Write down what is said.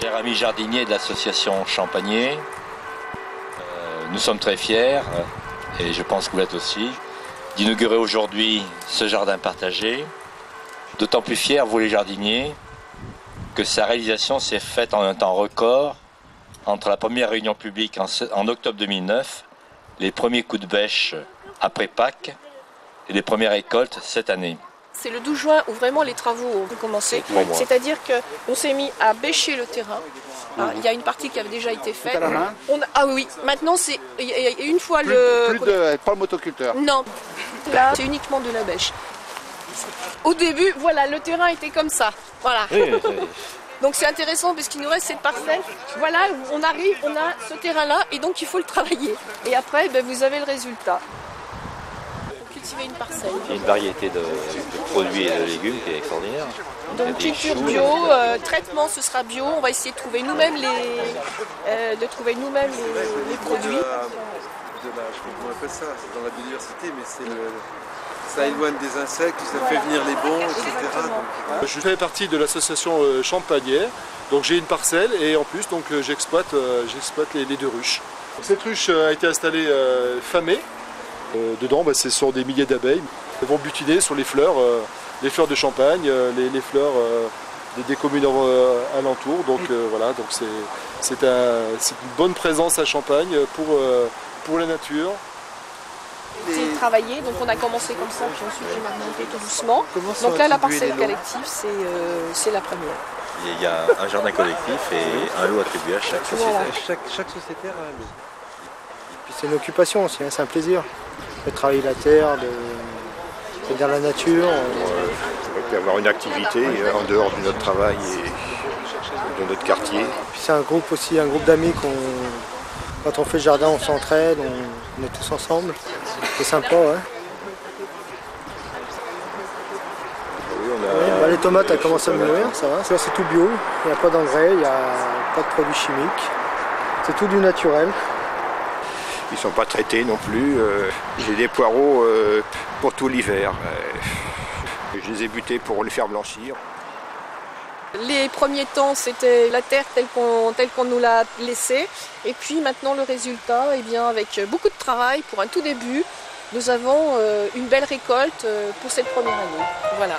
Chers amis jardiniers de l'association Champagner, nous sommes très fiers, et je pense que vous l'êtes aussi, d'inaugurer aujourd'hui ce jardin partagé. D'autant plus fiers, vous les jardiniers, que sa réalisation s'est faite en un temps record entre la première réunion publique en octobre 2009, les premiers coups de bêche après Pâques et les premières récoltes cette année. C'est le 12 juin où vraiment les travaux ont commencé, c'est-à-dire qu'on s'est mis à bêcher le terrain. Il y a une partie qui avait déjà été faite. Ah oui, maintenant c'est une fois pas le motoculteur. Non, là c'est uniquement de la bêche. Au début, voilà, le terrain était comme ça. Voilà. Donc c'est intéressant parce qu'il nous reste cette parcelle. Voilà, on arrive, on a ce terrain-là et donc il faut le travailler. Et après, vous avez le résultat. Cultiver une parcelle. Il y a une variété de produits et de légumes qui est extraordinaire. Donc culture bio, traitement ce sera bio. On va essayer de trouver nous-mêmes les produits. On appelle ça, c'est dans la biodiversité, mais ça éloigne des insectes, ça fait venir les bons, etc. Donc, je fais partie de l'association Champagner, donc j'ai une parcelle et en plus j'exploite les 2 ruches. Donc, cette ruche a été installée famée. Dedans, ce sont des milliers d'abeilles. Elles vont butiner sur les fleurs de Champagne, les fleurs des communes alentours. Donc voilà, donc c'est une bonne présence à Champagne pour la nature. C'est travaillé, donc on a commencé comme ça, puis ensuite j'ai monté tout doucement. Donc là, la parcelle collective, c'est la première. Il y a un jardin collectif et un lot attribué à chaque société. Voilà. Chaque société a un lot. Puis c'est une occupation aussi, c'est un plaisir de travailler la terre, de dans la nature. Et avoir une activité en dehors de notre travail et de notre quartier. Puis c'est un groupe d'amis quand on fait le jardin, on s'entraide, on est tous ensemble. C'est sympa, ouais. Oui, les tomates, elles commencent à mûrir, ça va. Ça, c'est tout bio, il n'y a pas d'engrais, il n'y a pas de produits chimiques. C'est tout du naturel. Ils ne sont pas traités non plus. J'ai des poireaux pour tout l'hiver. Je les ai butés pour les faire blanchir. Les premiers temps, c'était la terre telle qu'on nous l'a laissée. Et puis maintenant, le résultat, avec beaucoup de travail pour un tout début, nous avons une belle récolte pour cette première année. Voilà.